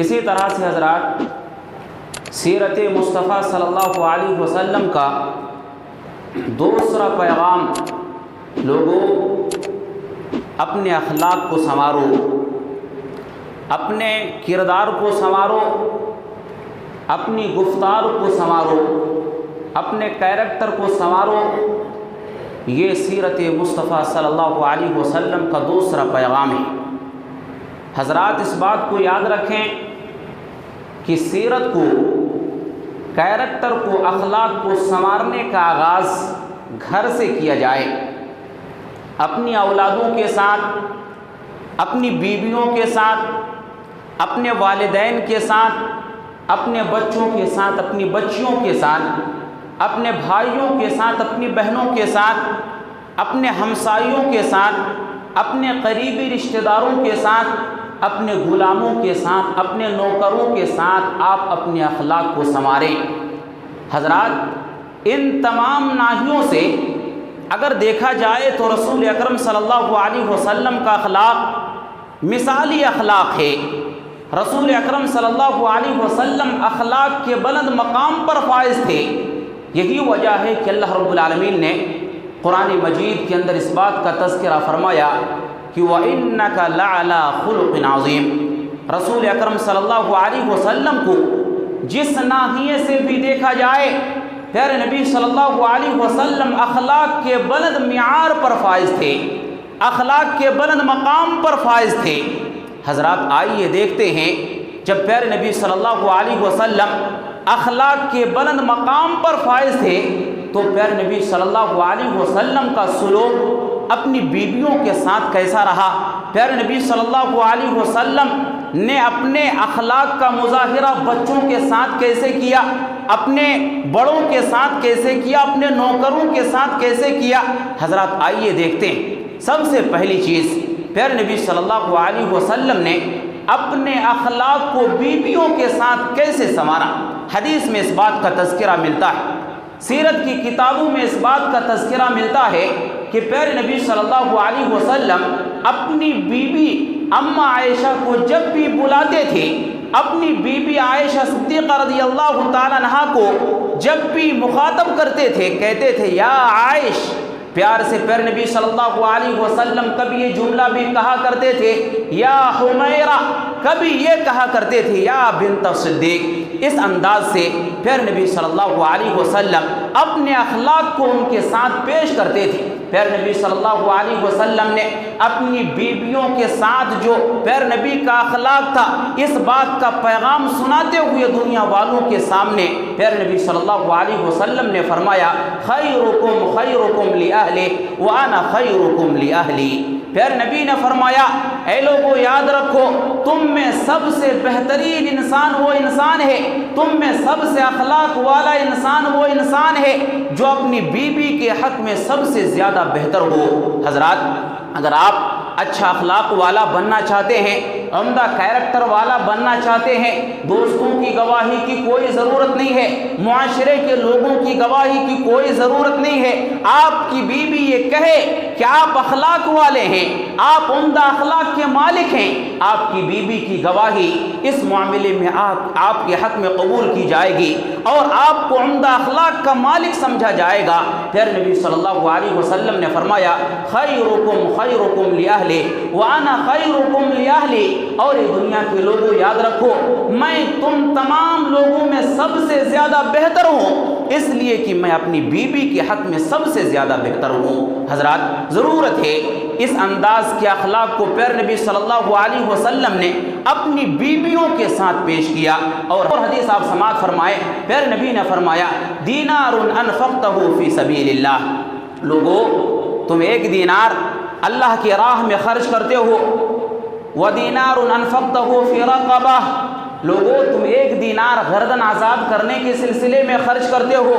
اسی طرح سے حضرات سیرت مصطفیٰ صلی اللہ علیہ وسلم کا دوسرا پیغام، لوگوں اپنے اخلاق کو سنوارو، اپنے کردار کو سنوارو، اپنی گفتار کو سنوارو، اپنے کیریکٹر کو سنوارو۔ یہ سیرت مصطفیٰ صلی اللہ علیہ وسلم کا دوسرا پیغام ہے۔ حضرات اس بات کو یاد رکھیں کہ سیرت کو، کیریکٹر کو، اخلاق کو سنوارنے کا آغاز گھر سے کیا جائے، اپنی اولادوں کے ساتھ، اپنی بیویوں کے ساتھ، اپنے والدین کے ساتھ، اپنے بچوں کے ساتھ، اپنی بچیوں کے ساتھ، اپنے بھائیوں کے ساتھ، اپنی بہنوں کے ساتھ، اپنے ہمسائیوں کے ساتھ، اپنے قریبی رشتہ داروں کے ساتھ، اپنے غلاموں کے ساتھ، اپنے نوکروں کے ساتھ آپ اپنے اخلاق کو سنواریں۔ حضرات ان تمام ناحیوں سے اگر دیکھا جائے تو رسول اکرم صلی اللہ علیہ وسلم کا اخلاق مثالی اخلاق ہے۔ رسول اکرم صلی اللہ علیہ وسلم اخلاق کے بلند مقام پر فائز تھے۔ یہی وجہ ہے کہ اللہ رب العالمین نے قرآن مجید کے اندر اس بات کا تذکرہ فرمایا کہ وَإِنَّكَ لَعَلَىٰ خُلُقٍ عَظِيمٍ۔ رسول اکرم صلی اللہ علیہ وسلم کو جس ناحیے سے بھی دیکھا جائے، پیارے نبی صلی اللہ علیہ وسلم اخلاق کے بلند معیار پر فائز تھے، اخلاق کے بلند مقام پر فائز تھے۔ حضرات آئیے دیکھتے ہیں، جب پیارے نبی صلی اللہ علیہ وسلم اخلاق کے بلند مقام پر فائز تھے تو پیارے نبی صلی اللہ علیہ وسلم کا سلوک اپنی بیویوں کے ساتھ کیسا رہا؟ پیارے نبی صلی اللہ علیہ وسلم نے اپنے اخلاق کا مظاہرہ بچوں کے ساتھ کیسے کیا، اپنے بڑوں کے ساتھ کیسے کیا، اپنے نوکروں کے ساتھ کیسے کیا؟ حضرات آئیے دیکھتے ہیں۔ سب سے پہلی چیز، پیارے نبی صلی اللہ علیہ وسلم نے اپنے اخلاق کو بیویوں کے ساتھ کیسے سنوارا؟ حدیث میں اس بات کا تذکرہ ملتا ہے، سیرت کی کتابوں میں اس بات کا تذکرہ ملتا ہے کہ پیارے نبی صلی اللہ علیہ وسلم اپنی بیوی اماں عائشہ کو جب بھی بلاتے تھے، اپنی بیوی عائشہ صدیقہ رضی اللہ تعالیٰ عنہا کو جب بھی مخاطب کرتے تھے کہتے تھے یا عائش۔ پیار سے پیارے نبی صلی اللہ علیہ وسلم کبھی یہ جملہ بھی کہا کرتے تھے یا حمیرہ، کبھی یہ کہا کرتے تھے یا بنت صدیق۔ اس انداز سے پیارے نبی صلی اللہ علیہ وسلم اپنے اخلاق کو ان کے ساتھ پیش کرتے تھے۔ پیارے نبی صلی اللہ علیہ وسلم نے اپنی بیویوں کے ساتھ جو پیارے نبی کا اخلاق تھا، اس بات کا پیغام سناتے ہوئے دنیا والوں کے سامنے پیارے نبی صلی اللہ علیہ وسلم نے فرمایا خیرکم خیرکم لأہلی وأنا خیرکم لأہلی۔ پیارے نبی نے فرمایا اے لوگوں یاد رکھو، تم میں سب سے بہترین انسان وہ انسان ہے، تم میں سب سے اخلاق والا انسان وہ انسان ہے جو اپنی بیوی کے حق میں سب سے زیادہ بہتر ہو۔ حضرات اگر آپ اچھا اخلاق والا بننا چاہتے ہیں، عمدہ کیریکٹر والا بننا چاہتے ہیں، دوستوں کی گواہی کی کوئی ضرورت نہیں ہے، معاشرے کے لوگوں کی گواہی کی کوئی ضرورت نہیں ہے۔ آپ کی بیوی یہ کہے کہ آپ اخلاق والے ہیں، آپ عمدہ اخلاق کے مالک ہیں، آپ کی بیوی کی گواہی اس معاملے میں آپ کے حق میں قبول کی جائے گی اور آپ کو عمدہ اخلاق کا مالک سمجھا جائے گا۔ پیارے نبی صلی اللہ علیہ وسلم نے فرمایا خیرکم خیرکم لأہلی وأنا خیرکم لأہلی۔ اور یہ دنیا کے لوگوں یاد رکھو، میں تم تمام لوگوں میں سب سے زیادہ بہتر ہوں، اس لیے کہ میں اپنی بیوی کے حق میں سب سے زیادہ بہتر ہوں۔ حضرات ضرورت ہے اس انداز کے اخلاق کو پیارے نبی صلی اللہ علیہ وسلم نے اپنی بیویوں کے ساتھ پیش کیا۔ اور حدیث آپ سماعت فرمائے، پیارے نبی نے فرمایا دینار انفقتہ فی سبیل اللہ۔ لوگوں تم ایک دینار اللہ کی راہ میں خرچ کرتے ہو، وَدِينَارٌ أَنفَقْتَهُ فِي رَقَبَةٍ۔ لوگوں تم ایک دینار گردن آزاد کرنے کے سلسلے میں خرچ کرتے ہو،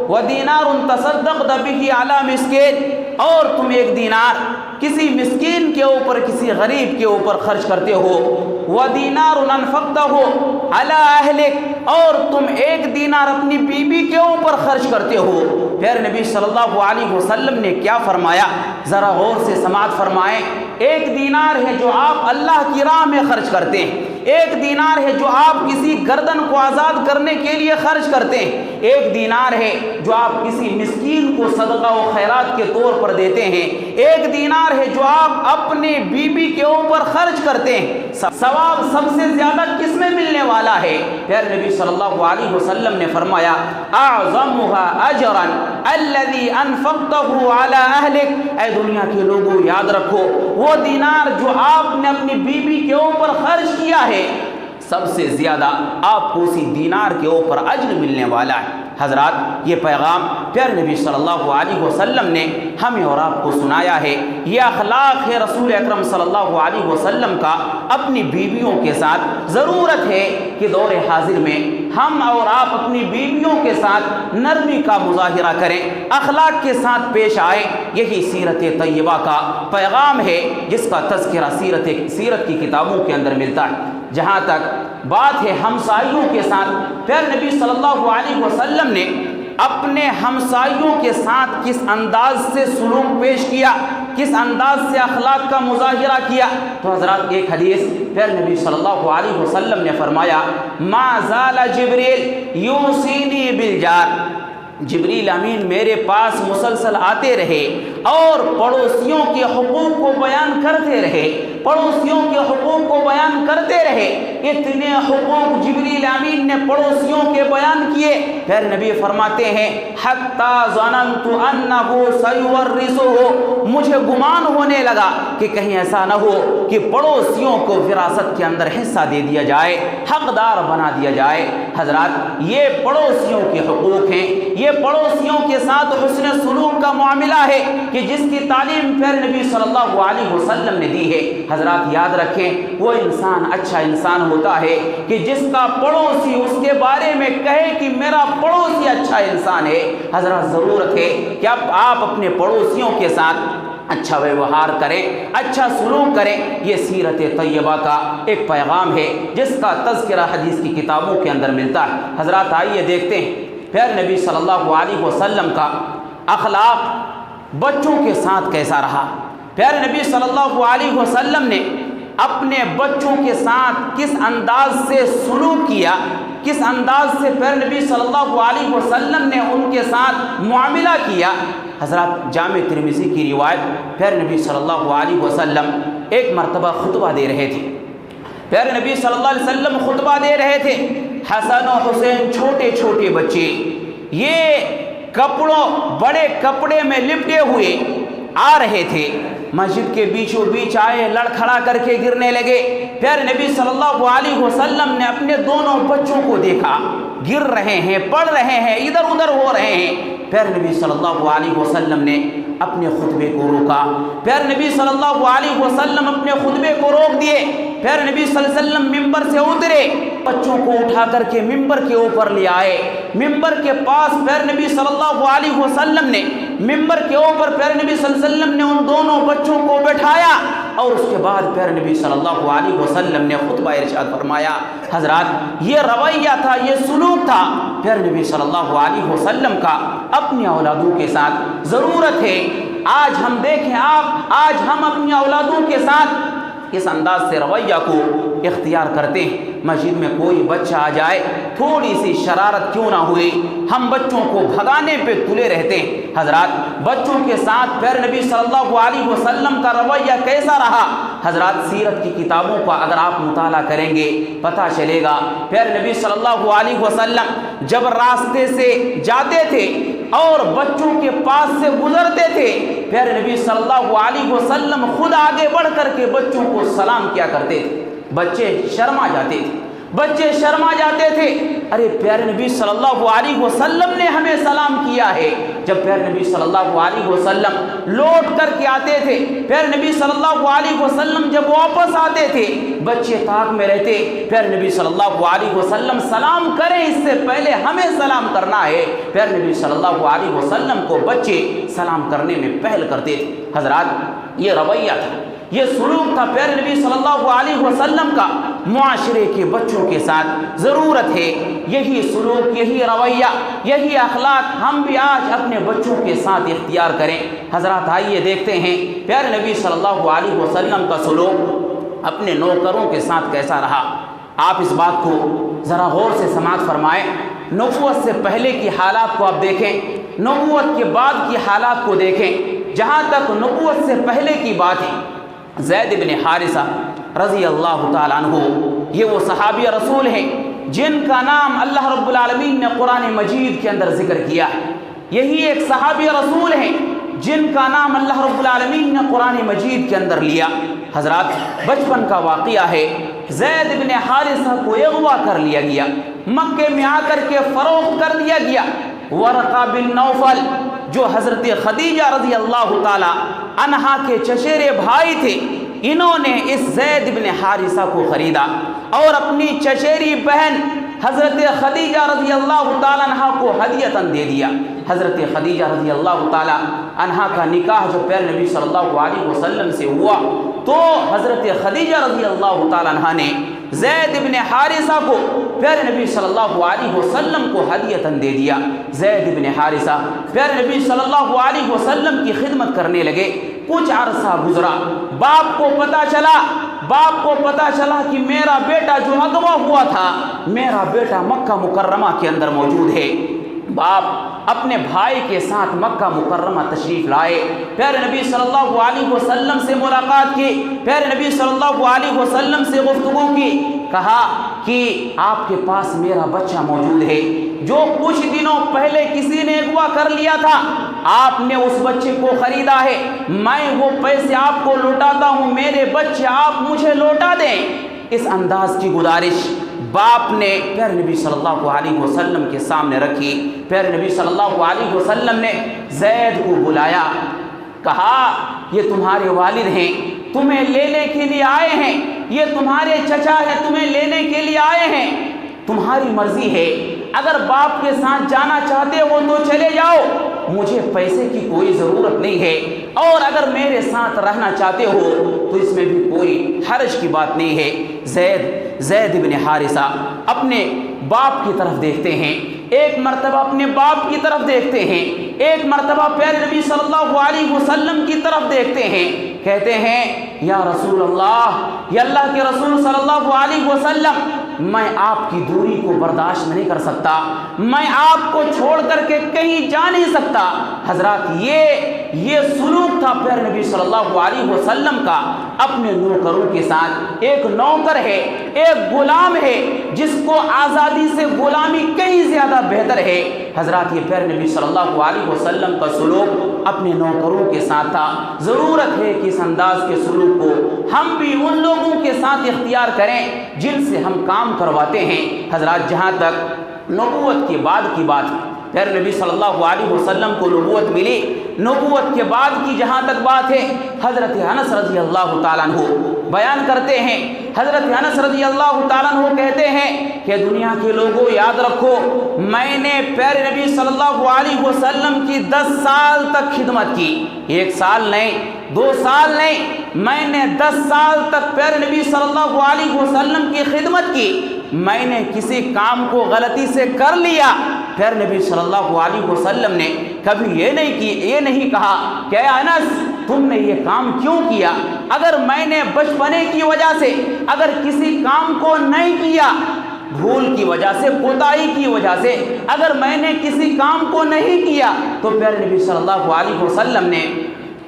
وَدِينَارٌ تَصَدَّقْتَ بِهِ عَلَى مِسْكِينٍ۔ اور تم ایک دینار کسی مسکین کے اوپر، کسی غریب کے اوپر خرچ کرتے ہو، وَدِينَارٌ أَنفَقْتَهُ عَلَى أَهْلِكَ۔ اور تم ایک دینار اپنی بیوی کے اوپر خرچ کرتے ہو۔ پیارے نبی صلی اللہ علیہ وسلم نے کیا فرمایا؟ ذرا غور سے سماعت فرمائیں۔ ایک دینار ہے جو آپ اللہ کی راہ میں خرچ کرتے ہیں، ایک دینار ہے جو آپ کسی گردن کو آزاد کرنے کے لیے خرچ کرتے ہیں، ایک دینار ہے جو آپ کسی مسکین کو صدقہ و خیرات کے طور پر دیتے ہیں، ایک دینار ہے جو آپ اپنے بیوی کے اوپر خرچ کرتے ہیں۔ ثواب سب سے زیادہ کس میں ملنے والا ہے؟ پیارے نبی صلی اللہ علیہ وسلم نے فرمایا اعظمها اجرا الذي انفقته على اهلك، اے دنیا کے لوگوں یاد رکھو وہ دینار جو آپ نے اپنی بیوی کے اوپر خرچ کیا ہے سب سے زیادہ آپ کو اسی دینار کے اوپر اجر ملنے والا ہے۔ حضرات یہ پیغام پیارے نبی صلی اللہ علیہ وسلم نے ہمیں اور آپ کو سنایا ہے، یہ اخلاق ہے رسول اکرم صلی اللہ علیہ وسلم کا اپنی بیویوں کے ساتھ۔ ضرورت ہے کہ دور حاضر میں ہم اور آپ اپنی بیویوں کے ساتھ نرمی کا مظاہرہ کریں، اخلاق کے ساتھ پیش آئے۔ یہی سیرت طیبہ کا پیغام ہے جس کا تذکرہ سیرت کی کتابوں کے اندر ملتا ہے۔ جہاں تک بات ہے ہمسائیوں کے ساتھ، پیارے نبی صلی اللہ علیہ وسلم نے اپنے ہمسائیوں کے ساتھ کس انداز سے سلوک پیش کیا، کس انداز سے اخلاق کا مظاہرہ کیا، تو حضرات ایک حدیث پیارے نبی صلی اللہ علیہ وسلم نے فرمایا ما زال جبریل یوصینی بالجار، جبریل امین میرے پاس مسلسل آتے رہے اور پڑوسیوں کے حقوق کو بیان کرتے رہے، پڑوسیوں کے حقوق کو بیان کرتے رہے۔ اتنے حقوق جبریل امین نے پڑوسیوں کے بیان کیے، پھر نبی فرماتے ہیں حتی ظننت انہ سیورثہ، مجھے گمان ہونے لگا کہ کہیں ایسا نہ ہو کہ پڑوسیوں کو وراثت کے اندر حصہ دے دیا جائے، حقدار بنا دیا جائے۔ حضرات یہ پڑوسیوں کے حقوق ہیں، یہ پڑوسیوں کے ساتھ حسن سلوک کا معاملہ ہے کہ جس کی تعلیم پیارے نبی صلی اللہ علیہ وسلم نے دی ہے۔ حضرات یاد رکھیں وہ انسان اچھا انسان ہوتا ہے کہ جس کا پڑوسی اس کے بارے میں کہے کہ میرا پڑوسی اچھا انسان ہے۔ حضرات ضرورت ہے کہ آپ اپنے پڑوسیوں کے ساتھ اچھا ویوہار کریں، اچھا سلوک کریں۔ یہ سیرت طیبہ کا ایک پیغام ہے جس کا تذکرہ حدیث کی کتابوں کے اندر ملتا ہے۔ حضرات آئیے دیکھتے ہیں پیارے نبی صلی اللہ علیہ وسلم کا اخلاق بچوں کے ساتھ کیسا رہا۔ پیارے نبی صلی اللہ علیہ وسلم نے اپنے بچوں کے ساتھ کس انداز سے سلوک کیا، کس انداز سے پیارے نبی صلی اللہ علیہ وسلم نے ان کے ساتھ معاملہ کیا۔ حضرات جامع ترمذی کی روایت، پیارے نبی صلی اللہ علیہ وسلم ایک مرتبہ خطبہ دے رہے تھے، پیارے نبی صلی اللہ علیہ وسلم خطبہ دے رہے تھے، حسن و حسین چھوٹے چھوٹے بچے یہ بڑے کپڑے میں لپٹے ہوئے آ رہے تھے، مسجد کے بیچوں بیچ آئے، لڑکھڑا کر کے گرنے لگے۔ پیارے نبی صلی اللہ علیہ وسلم نے اپنے دونوں بچوں کو دیکھا، گر رہے ہیں، پڑ رہے ہیں، ادھر ادھر ہو رہے ہیں۔ پیارے نبی صلی اللہ علیہ وسلم نے اپنے خطبے کو روکا، پیارے نبی صلی اللہ علیہ وسلم اپنے خطبے کو روک دیے۔ پیارے نبی صلی اللہ علیہ وسلم ممبر سے اترے، بچوں کو اٹھا کر کے ممبر کے اوپر لے آئے، ممبر کے پاس پیارے نبی صلی اللہ علیہ وسلم نے ممبر کے اوپر پیارے نبی صلی اللہ علیہ وسلم نے ان دونوں بچوں کو بٹھایا اور اس کے بعد پیارے نبی صلی اللہ علیہ وسلم نے خطبہ ارشاد فرمایا۔ حضرات یہ رویہ تھا، یہ سلوک تھا پیارے نبی صلی اللہ علیہ وسلم کا اپنی اولادوں کے ساتھ۔ ضرورت ہے آج ہم دیکھیں آج ہم اپنی اولادوں کے ساتھ اس انداز سے رویہ کو اختیار کرتے ہیں۔ مسجد میں کوئی بچہ آ جائے، تھوڑی سی شرارت کیوں نہ ہوئی، ہم بچوں کو بھگانے پہ تلے رہتے ہیں۔ حضرات بچوں کے ساتھ پیارے نبی صلی اللہ علیہ وسلم کا رویہ کیسا رہا؟ حضرات سیرت کی کتابوں کا اگر آپ مطالعہ کریں گے پتہ چلے گا پیارے نبی صلی اللہ علیہ وسلم جب راستے سے جاتے تھے اور بچوں کے پاس سے گزرتے تھے، پیارے نبی صلی اللہ علیہ وسلم خود آگے بڑھ کر کے بچوں کو سلام کیا کرتے تھے۔ بچے شرما جاتے تھے، ارے پیارے نبی صلی اللہ علیہ وسلم نے ہمیں سلام کیا ہے۔ جب پیارے نبی صلی اللہ علیہ وسلم لوٹ کر کے آتے تھے، پیارے نبی صلی اللہ علیہ وسلم جب واپس آتے تھے، بچے طاق میں رہتے، پیارے نبی صلی اللہ علیہ وسلم سلام کریں اس سے پہلے ہمیں سلام کرنا ہے۔ پیارے نبی صلی اللہ علیہ وسلم کو بچے سلام کرنے میں پہل کرتے تھے۔ حضرات یہ رویہ تھا، یہ سلوک تھا پیارے نبی صلی اللہ علیہ وسلم کا معاشرے کے بچوں کے ساتھ۔ ضرورت ہے یہی سلوک، یہی رویہ، یہی اخلاق ہم بھی آج اپنے بچوں کے ساتھ اختیار کریں۔ حضرات آئیے دیکھتے ہیں پیارے نبی صلی اللہ علیہ وسلم کا سلوک اپنے نوکروں کے ساتھ کیسا رہا۔ آپ اس بات کو ذرا غور سے سماعت فرمائیں۔ نبوت سے پہلے کی حالات کو آپ دیکھیں، نبوت کے بعد کی حالات کو دیکھیں۔ جہاں تک نبوت سے پہلے کی بات ہے، زید بن حارثہ رضی اللہ تعالیٰ عنہ، یہ وہ صحابی رسول ہیں جن کا نام اللہ رب العالمین نے قرآن مجید کے اندر ذکر کیا ہے۔ یہی ایک صحابی رسول ہیں جن کا نام اللہ رب العالمین نے قرآن مجید کے اندر لیا۔ حضرات، بچپن کا واقعہ ہے، زید بن حارثہ کو اغوا کر لیا گیا، مکے میں آ کر کے فروخت کر دیا گیا۔ ورقہ بن نوفل جو حضرت خدیجہ رضی اللہ تعالی عنہا کے چچیرے بھائی تھے، انہوں نے اس زید بن حارثہ کو خریدا اور اپنی چچیری بہن حضرت خدیجہ رضی اللہ تعالی عنہا کو ہدیۃً دے دیا۔ حضرت خدیجہ رضی اللہ تعالی عنہا کا نکاح جو پیارے نبی صلی اللہ علیہ وسلم سے ہوا، تو حضرت خدیجہ رضی اللہ تعالی عنہا نے زید بن حارثہ کو پیارے نبی صلی اللہ علیہ وسلم کو ہدیۃً دے دیا۔ زید بن حارثہ پیارے نبی صلی اللہ علیہ وسلم کی خدمت کرنے لگے۔ کچھ عرصہ گزرا، باپ کو پتا چلا کہ میرا بیٹا جو اغوا ہوا تھا، میرا بیٹا مکہ مکرمہ کے اندر موجود ہے۔ باپ اپنے بھائی کے ساتھ مکہ مکرمہ تشریف لائے، پیارے نبی صلی اللہ علیہ وسلم سے ملاقات کی، پیارے نبی صلی اللہ علیہ وسلم سے گفتگو کی، کہا کہ آپ کے پاس میرا بچہ موجود ہے جو کچھ دنوں پہلے کسی نے اغوا کر لیا تھا، آپ نے اس بچے کو خریدا ہے، میں وہ پیسے آپ کو لوٹاتا ہوں، میرے بچے آپ مجھے لوٹا دیں۔ اس انداز کی گزارش باپ نے پیارے نبی صلی اللہ علیہ وسلم کے سامنے رکھی۔ پیارے نبی صلی اللہ علیہ وسلم نے زید کو بلایا، کہا یہ تمہارے والد ہیں، تمہیں لینے کے لیے آئے ہیں، یہ تمہارے چچا ہیں، تمہیں لینے کے لیے آئے ہیں، تمہاری مرضی ہے، اگر باپ کے ساتھ جانا چاہتے ہو تو چلے جاؤ، مجھے پیسے کی کوئی ضرورت نہیں ہے، اور اگر میرے ساتھ رہنا چاہتے ہو تو اس میں بھی کوئی حرج کی بات نہیں ہے۔ زید بن حارثہ اپنے باپ کی طرف دیکھتے ہیں، ایک مرتبہ اپنے باپ کی طرف دیکھتے ہیں، ایک مرتبہ پیارے نبی صلی اللہ علیہ وسلم کی طرف دیکھتے ہیں، کہتے ہیں یا رسول اللہ، یا اللہ کے رسول صلی اللہ علیہ وسلم، میں آپ کی دوری کو برداشت نہیں کر سکتا، میں آپ کو چھوڑ کر کے کہیں جا نہیں سکتا۔ حضرات، یہ سلوک تھا پیارے نبی صلی اللہ علیہ وسلم کا اپنے نوکروں کے ساتھ۔ ایک نوکر ہے، ایک غلام ہے جس کو آزادی سے غلامی کہیں زیادہ بہتر ہے۔ حضرات، یہ پیارے نبی صلی اللہ علیہ وسلم کا سلوک اپنے نوکروں کے ساتھ تھا۔ ضرورت ہے کہ اس انداز کے سلوک کو ہم بھی ان لوگوں کے ساتھ اختیار کریں جن سے ہم کام کرواتے ہیں۔ حضرات، جہاں تک نبوت کے بعد کی بات ہے، پیارے نبی صلی اللہ علیہ وسلم کو نبوت ملی، نبوت کے بعد کی جہاں تک بات ہے، حضرت انس رضی اللہ تعالیٰ عنہ بیان کرتے ہیں، حضرت انس رضی اللہ تعالیٰ عنہ کہتے ہیں کہ دنیا کے لوگوں یاد رکھو، میں نے پیارے نبی صلی اللہ علیہ وسلم کی 10 سال تک خدمت کی، 1 سال نہیں، 2 سال نہیں، میں نے 10 سال تک پیارے نبی صلی اللہ علیہ وسلم کی خدمت کی۔ میں نے کسی کام کو غلطی سے کر لیا، پیارے نبی صلی اللہ علیہ وسلم نے کبھی یہ نہیں کہا کہ اے انس تم نے یہ کام کیوں کیا۔ اگر میں نے بچپنے کی وجہ سے اگر کسی کام کو نہیں کیا، بھول کی وجہ سے، کوتاہی کی وجہ سے اگر میں نے کسی کام کو نہیں کیا، تو پیارے نبی صلی اللہ علیہ وسلم نے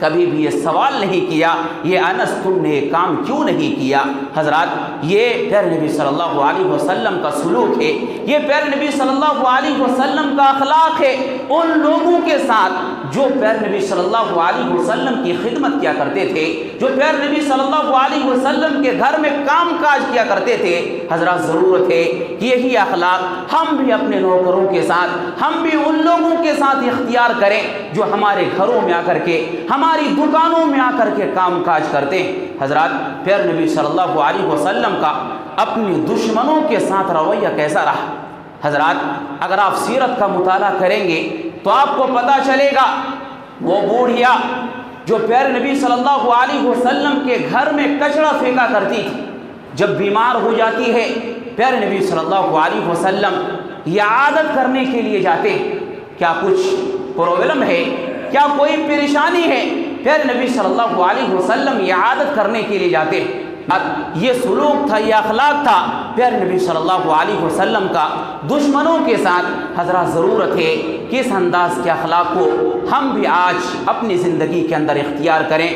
کبھی بھی یہ سوال نہیں کیا یہ انس تم نے یہ کام کیوں نہیں کیا۔ حضرات، یہ پیارے نبی صلی اللہ علیہ وسلم کا سلوک ہے، یہ پیارے نبی صلی اللہ علیہ وسلم کا اخلاق ہے ان لوگوں کے ساتھ جو پیارے نبی صلی اللہ علیہ وسلم کی خدمت کیا کرتے تھے، جو پیارے نبی صلی اللہ علیہ وسلم کے گھر میں کام کاج کیا کرتے تھے۔ حضرات، ضرورت ہے کہ یہی اخلاق ہم بھی اپنے نوکروں کے ساتھ، ہم بھی ان لوگوں کے ساتھ اختیار کریں جو ہمارے گھروں میں آ کر کے، ہماری دکانوں میں آ کر کے کام کاج کرتے ہیں۔ حضرات، پیارے نبی صلی اللہ علیہ وسلم کا اپنے دشمنوں کے ساتھ رویہ کیسا رہا؟ حضرات، اگر آپ سیرت کا مطالعہ کریں گے تو آپ کو پتہ چلے گا وہ بوڑھیا جو پیارے نبی صلی اللہ علیہ وسلم کے گھر میں کچڑا پھینکا کرتی تھی، جب بیمار ہو جاتی ہے پیارے نبی صلی اللہ علیہ وسلم یہ عادت کرنے کے لیے جاتے ہیں۔ کیا کچھ پرابلم ہے، کیا کوئی پریشانی ہے؟ پیارے نبی صلی اللہ علیہ وسلم یہ عادت کرنے کے لیے جاتے ہیں۔ یہ سلوک تھا، یہ اخلاق تھا پیارے نبی صلی اللہ علیہ وسلم کا دشمنوں کے ساتھ۔ حضرات ضرورت ہے کہ اس انداز کے اخلاق کو ہم بھی آج اپنی زندگی کے اندر اختیار کریں۔